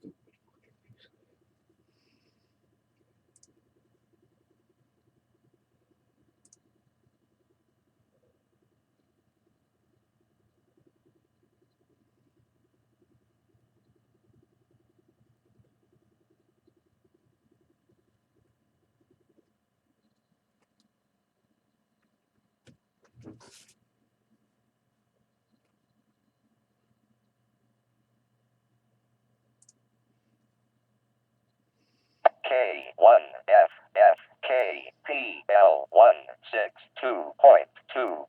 Stupid. K1FFKPL162.2.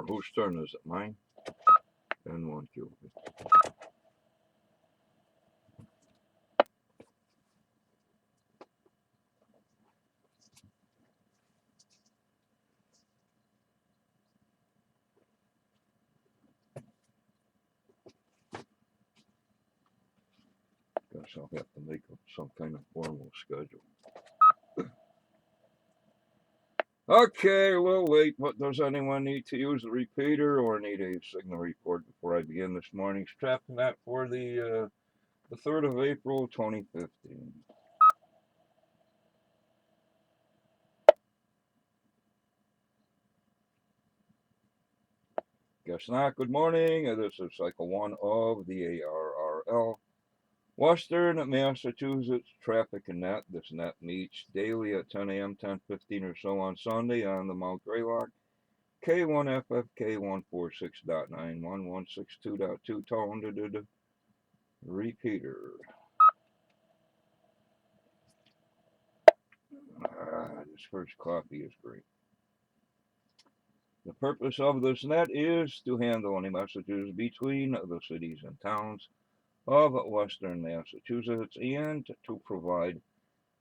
Whose turn is it? Mine? N1Q. Guess I'll have to make up some kind of formal schedule. Okay, a little late, but does anyone need to use the repeater or need a signal report before I begin this morning's traffic map for the 3rd of April, 2015? Guess not. Good morning. This is cycle 1 of the ARRL. Western Massachusetts Traffic and Net. This net meets daily at 10 a.m., 10:15 or so on Sunday on the Mount Greylock. K1FFK146.91, 162.2 repeater. This first coffee is great. The purpose of this net is to handle any messages between the cities and towns of Western Massachusetts and to provide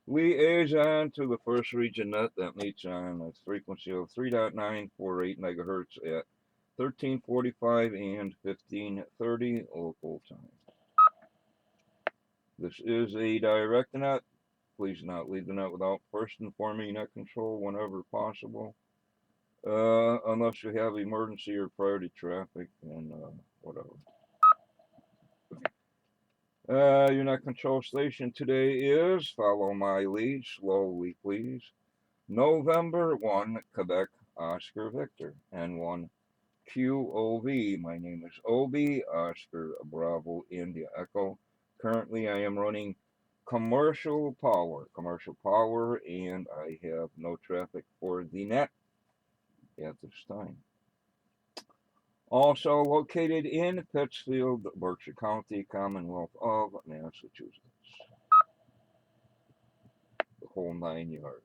liaison to the first region net that meets on a frequency of 3.948 megahertz at 13:45 and 15:30 local time. This is a direct net. Please not leave the net without first informing net control whenever possible. Unless you have emergency or priority traffic and whatever. Your net control station today is, follow my lead slowly please, November 1, Quebec, Oscar Victor, N1 QOV. My name is Obi, Oscar Bravo India Echo. Currently I am running commercial power, and I have no traffic for the net at this time. Also located in Pittsfield, Berkshire County, Commonwealth of Massachusetts. The whole 9 yards.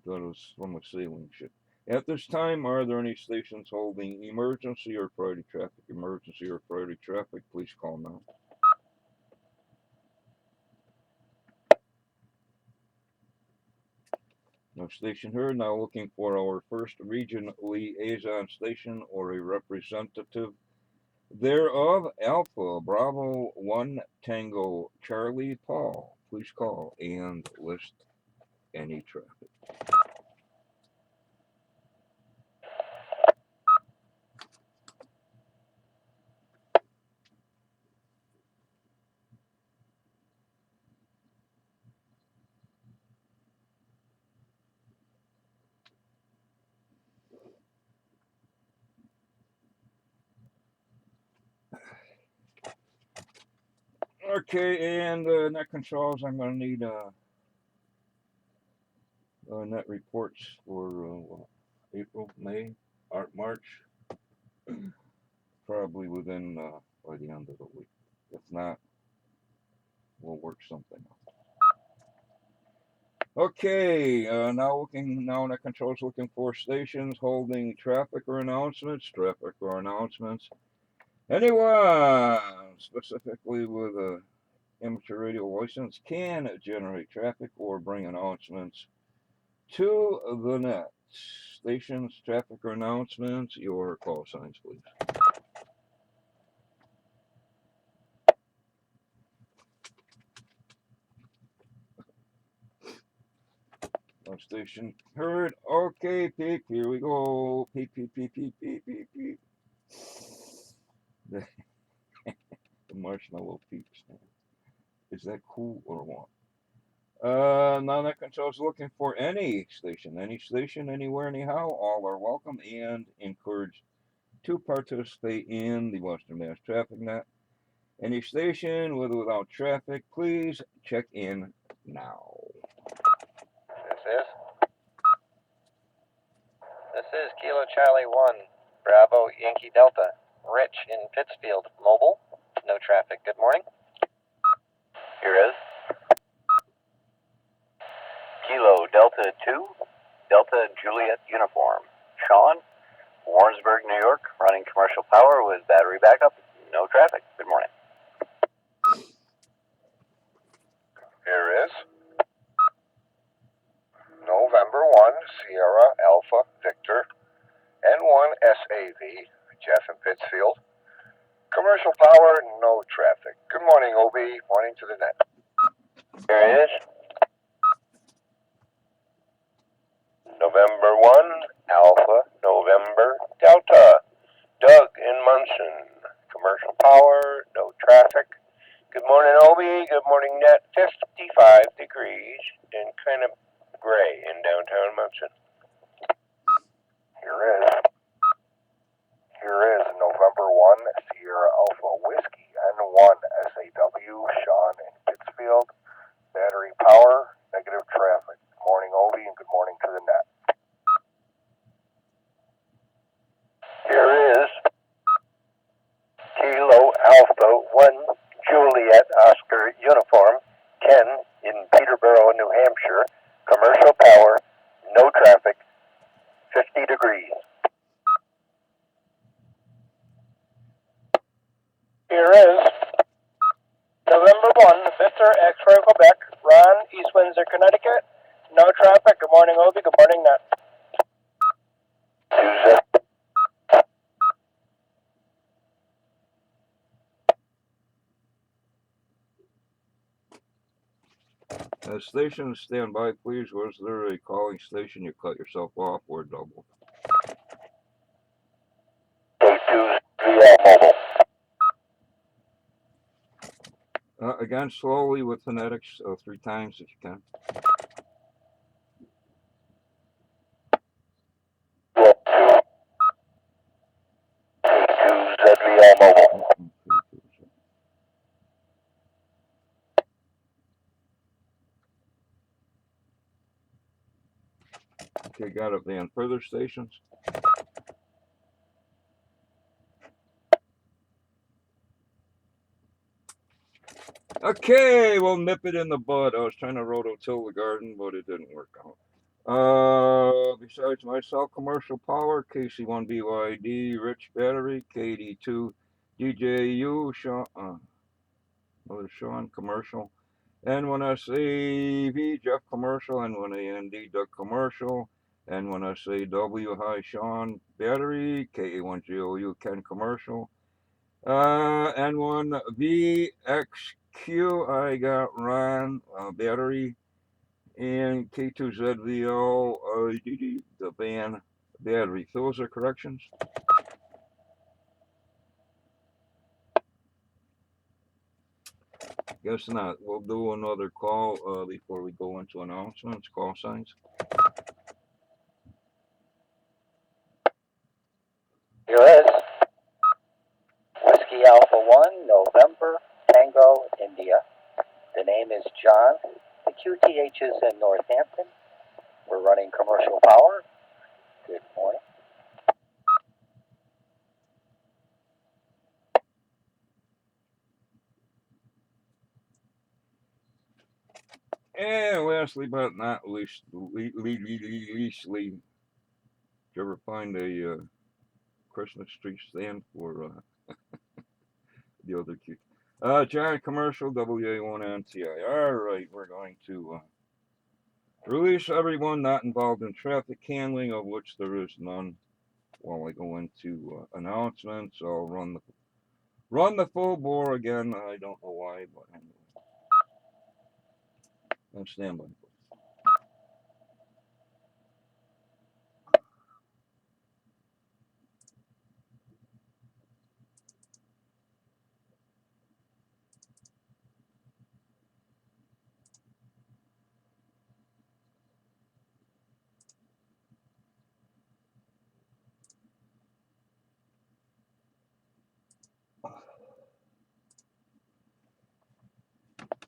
That was from a sailing ship. At this time, are there any stations holding emergency or priority traffic? Emergency or priority traffic, please call now. No station heard. Now looking for our first region liaison station or a representative thereof. Alpha Bravo 1 Tango Charlie Paul. Please call and list any traffic. Okay, and net controls. I'm going to need net reports for April, May, March, probably within by the end of the week. If not, we'll work something out. Okay, now net controls looking for stations holding traffic or announcements. Traffic or announcements. Anyone specifically with a amateur radio license can generate traffic or bring announcements to the net. Stations, traffic or announcements, your call signs, please. No station heard. Okay, peep, here we go. Peep, peep, peep, peep, peep, peep, peep. The, the marshmallow peeps. Is that cool or what? Now that controls looking for any station, anywhere, anyhow. All are welcome and encouraged to participate in the Western Mass Traffic Net. Any station with or without traffic, please check in now. This is Kilo Charlie 1, Bravo Yankee Delta, Rich in Pittsfield, mobile, no traffic. Good morning. Here is Kilo Delta 2, Delta Juliet Uniform, Sean, Warrensburg, New York, running commercial power with battery backup, no traffic. Good morning. Here is November 1, Sierra Alpha Victor, N1 SAV, Jeff in Pittsfield. Commercial power, no traffic. Good morning, OB. Morning to the net. Here it is. November 1, Alpha, November Delta, Doug in Munson. Commercial power, no traffic. Good morning, OB. Good morning, net. 55 degrees and kind of gray in downtown Munson. Here is November 1, Sierra Alpha Whiskey, N1 SAW, Sean in Pittsfield. Battery power, negative traffic. Good morning, Obi, and good morning to the net. Here is Kilo Alpha 1, Juliet Oscar Uniform, 10 in Peterborough, New Hampshire. Commercial power, no traffic, 50 degrees. Here is November 1, Victor X-Ray Quebec, Ron, East Windsor, Connecticut. No traffic. Good morning, Obi. Good morning, Net. Station, stand by, please. Was there a calling station you cut yourself off or double? K2 mobile. Again, slowly with phonetics, 3 times if you can. K2 ZVL mobile. Okay, got it, Dan. Further stations? Okay, we'll nip it in the bud. I was trying to rototill the garden, but it didn't work out. Besides myself, commercial power, KC1BYD, Rich Battery, KD2, DJU, Mother Sean, commercial, N1SAV, Jeff, commercial, N1AND, Doug, commercial, N1SAW, Hi, Sean, battery, KA1GOU, Ken, commercial, N1VXQ, I got Ron, battery, and K2ZVO, the van battery. Those are corrections. Guess not. We'll do another call before we go into announcements, call signs. Here is Whiskey Alpha 1, November, Tango, India. The name is John. The QTH is in Northampton. We're running commercial power. Good morning. And lastly but not leastly, did you ever find a Christmas tree stand for the other cute? Giant commercial, WA1NTI. All right, we're going to release everyone not involved in traffic handling, of which there is none. While I go into announcements, I'll run the full bore again. I don't know why, but anyway. And stand by.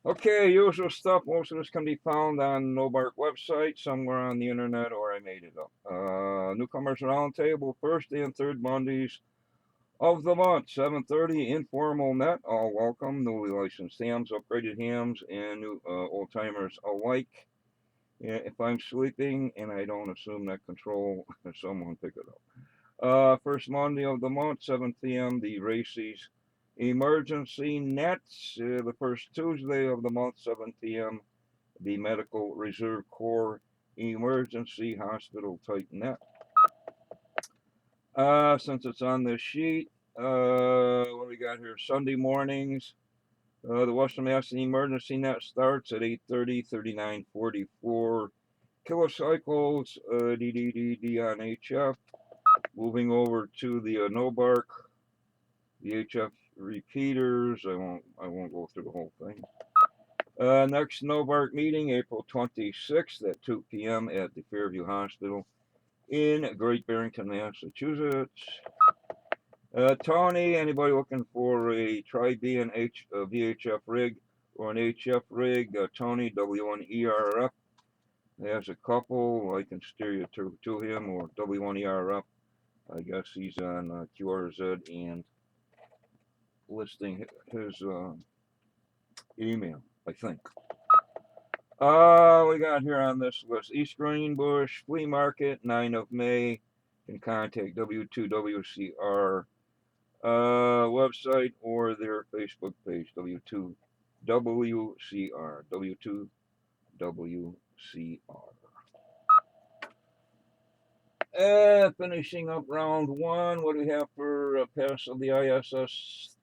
Okay, usual stuff. Most of this can be found on Nobark website, somewhere on the internet, or I made it up. Newcomers Roundtable, first and third Mondays of the month, 7:30, informal net. All welcome. Newly licensed hams, upgraded hams, and new old timers alike. Yeah, if I'm sleeping and I don't assume that control, someone pick it up. First Monday of the month, 7 p.m., the Racy's Emergency Nets. The first Tuesday of the month, 7 p.m., the Medical Reserve Corps Emergency Hospital type net. Since it's on this sheet, what we got here? Sunday mornings, the Western Mass Emergency Net starts at 8:30, 3944 kilocycles, DDDD on HF. Moving over to the Nobark, the HF repeaters. I won't go through the whole thing. Next Nobark meeting, April 26th at 2 p.m. at the Fairview Hospital in Great Barrington, Massachusetts. Tony, anybody looking for a Tri-B VHF rig or an HF rig? Tony, W1ERF. There's a couple. I can steer you to him, or W1ERF. I guess he's on QRZ and listing his email, I think. We got here on this list East Greenbush Flea Market, 9 of May. You can contact W2WCR website or their Facebook page, W2WCR. W2WCR. Finishing up round one. What do we have for pass of the ISS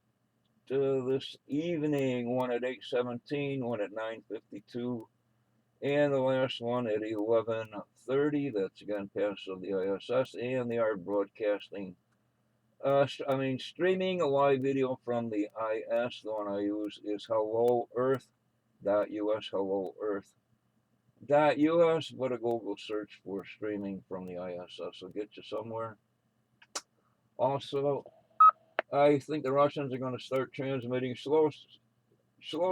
this evening? One at 8:17, one at 9:52, and the last one at 11:30. That's again pass of the ISS, and they are broadcasting. Streaming a live video from the IS. The one I use is Hello Earth.us. Hello Earth.us, but a Google search for streaming from the ISS will get you somewhere. Also, I think the Russians are going to start transmitting slow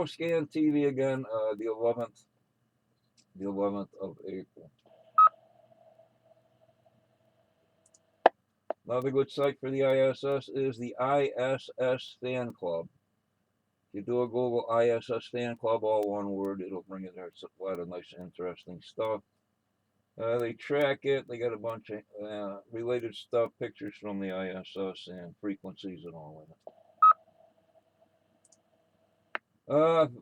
scan TV again, the 11th of April. Another good site for the ISS is the ISS Fan Club. you do a Google ISS fan club, all one word, it'll bring you there. It's a lot of nice, interesting stuff. They track it. They got a bunch of related stuff, pictures from the ISS and frequencies and all of it.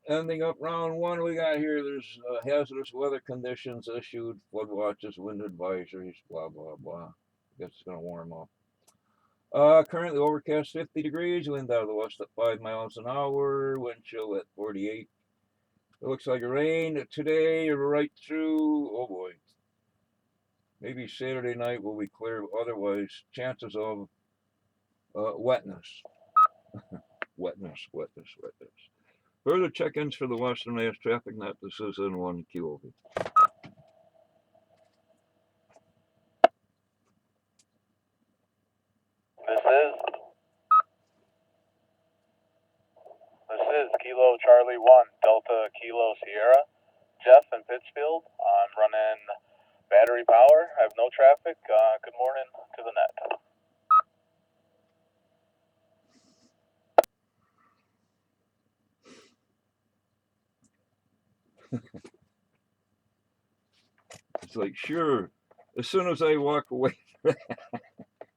Ending up round one, we got here. There's hazardous weather conditions issued, flood watches, wind advisories, blah blah blah. I guess it's gonna warm up. Currently overcast 50 degrees, wind out of the west at 5 miles an hour, wind chill at 48. It looks like rain today right through. Oh boy, maybe Saturday night will be clear. Otherwise, chances of wetness. Wetness. Further check-ins for the Western Mass Traffic Net. This is N1 QOV. This is Kilo Charlie 1, Delta Kilo Sierra. Jeff in Pittsfield. I'm running battery power. I have no traffic. Good morning to the net. It's like, sure, as soon as I walk away,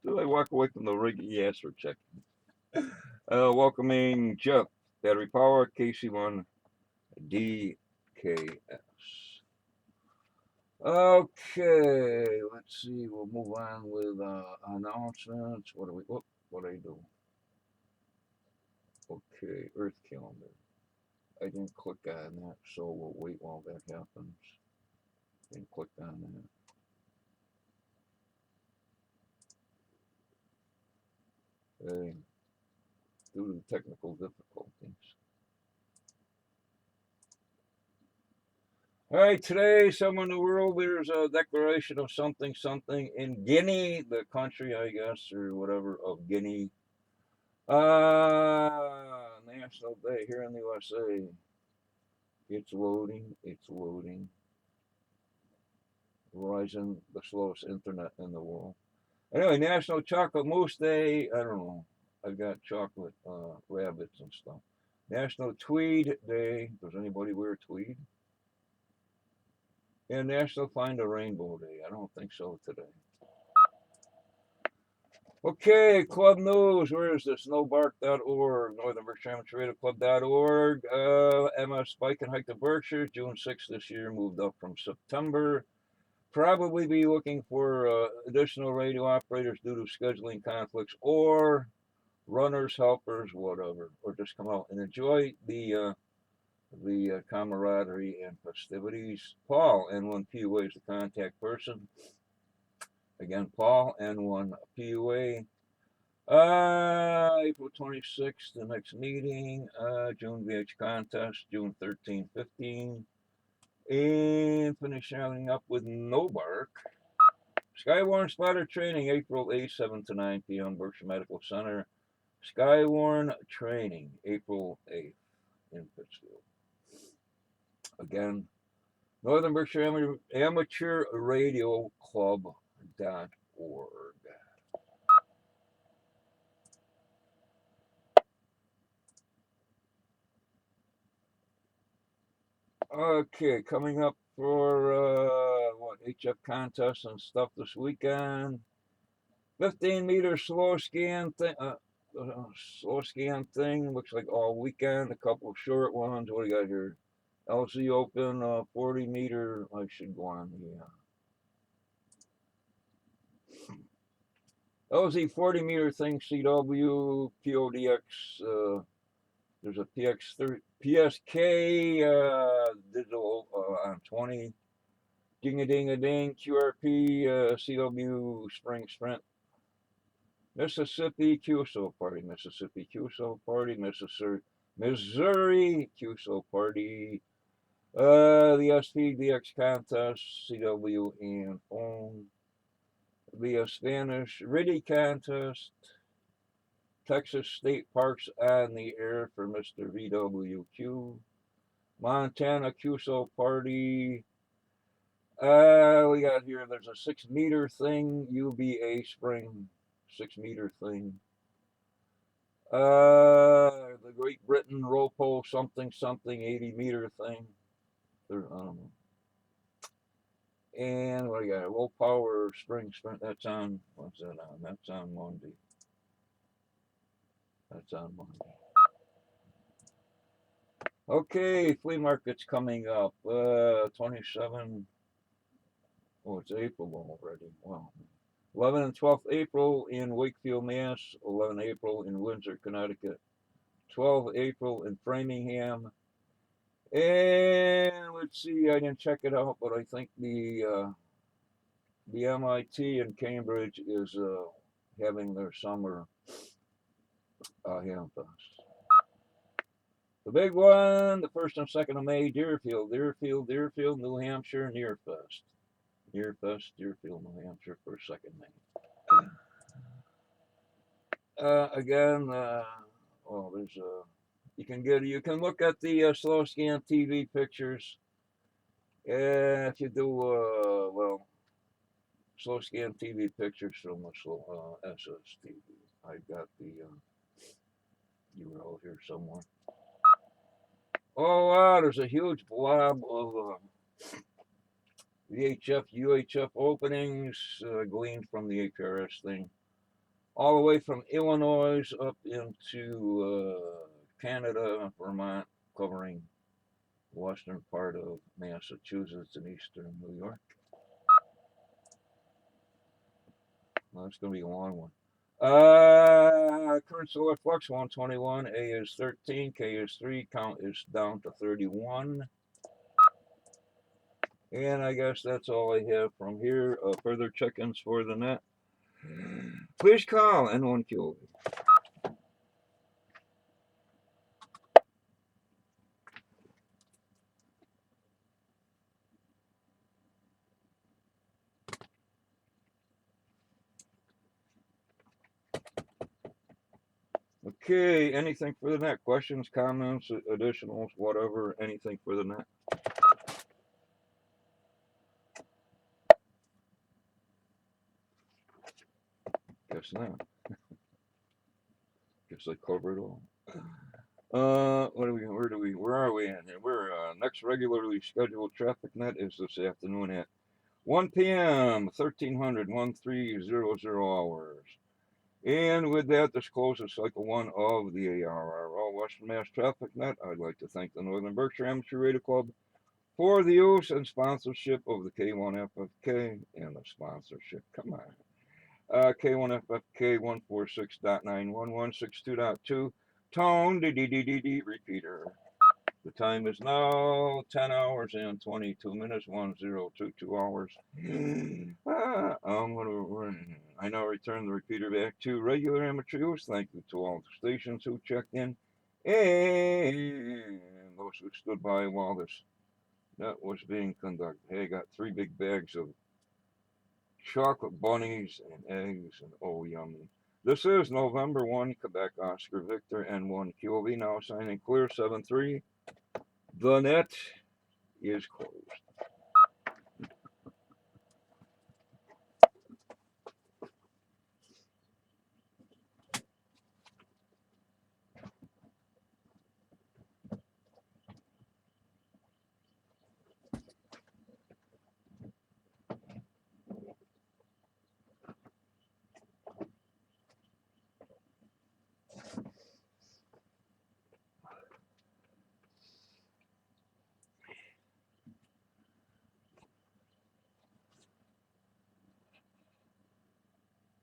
from the rig, he asks for check. Welcoming Jeff, battery power, KC1 DKS. Okay, let's see. We'll move on with announcements. What do I do? Okay, Earth calendar. I didn't click on that, so we'll wait while that happens. Didn't click on that. Okay. Due to technical difficulties. All right, today, somewhere in the world, there's a declaration of something in Guinea, the country, I guess, or whatever, of Guinea. National Day here in the USA. It's loading. Verizon, the slowest internet in the world. Anyway, National Chocolate Mousse Day. I don't know. I've got chocolate rabbits and stuff. National Tweed Day. Does anybody wear tweed? And National Find a Rainbow Day. I don't think so today. Okay, club news. Where is this? Snowbark.org, Northern Berkshire Amateur Radio Club.org. MS Spike and Hike to Berkshire, June 6th this year, moved up from September. Probably be looking for additional radio operators due to scheduling conflicts or runners, helpers, whatever, or just come out and enjoy the camaraderie and festivities. Paul, N1 PUA is the contact person. Again, Paul, N1 PUA. April 26th, the next meeting. June VH contest, June 13, 15. And finishing up with No Bark. Skywarn spotter training, April 8th, 7 to 9 p.m. Berkshire Medical Center. Skywarn training, April 8th in Pittsfield. Again, Northern Berkshire Amateur Radio Club.org. Okay, coming up for HF contests and stuff this weekend. 15-meter slow scan thing. Looks like all weekend. A couple of short ones. What do you got here? LC Open, 40-meter. I should go on. Yeah. LZ 40-meter thing. CW PODX. There's a PSK digital on 20. Ding-a-ding-a-ding. QRP CW Spring Sprint. Mississippi QSO Party. Mississippi QSO Party. Missouri QSO Party. The SPDX contest. CW and phone. The Spanish RIDI contest. Texas State Parks on the air for Mr. VWQ. Montana QSO Party. We got here, there's a 6-meter thing, UBA Spring 6-meter thing. The Great Britain Ropo something 80-meter thing. I don't know. And what do you got? Low power spring sprint. That's on. What's that on? That's on Monday. That's on Monday. Okay, flea market's coming up. 27. Oh, it's April already. Wow. 11 and 12th April in Wakefield, Mass. 11 April in Windsor, Connecticut. 12 April in Framingham. And let's see, I didn't check it out, but I think the MIT in Cambridge is having their summer Hamfest. The big one, the 1st and 2nd of May, Deerfield, New Hampshire, Nearfest. Nearfest, Deerfield, New Hampshire, 1st, 2nd May. Again, there's you can look at the slow scan TV pictures. If you do slow scan TV pictures from the slow SSTV. I've got the URL here somewhere. Oh wow, there's a huge blob of VHF, UHF openings gleaned from the APRS thing, all the way from Illinois up into Canada, Vermont, covering the western part of Massachusetts and eastern New York. Well, that's going to be a long one. Current solar flux 121, A is 13, K is 3, count is down to 31. And I guess that's all I have from here. Further check-ins for the net. Please call N1Q. Okay, anything for the net? Questions, comments, additionals, whatever, anything for the net? Guess not. Guess I covered all. Where are we at here? We're next regularly scheduled traffic net is this afternoon at 1 p.m. 1300 hours. And with that, this closes cycle 1 of the ARRL Western Mass Traffic Net. I'd like to thank the Northern Berkshire Amateur Radio Club for the use and sponsorship of the K1FFK and the sponsorship. Come on. K1FFK 146.91162.2 tone DDDD repeater. The time is now 10 hours and 22 minutes, 1022 hours. I now return the repeater back to regular amateur use. Thank you to all the stations who checked in and those who stood by while this net was being conducted. Hey, I got 3 big bags of chocolate bunnies and eggs, and oh, yummy. This is November 1, Quebec, Oscar Victor, N1 QOV, now signing clear 7-3. The net is closed.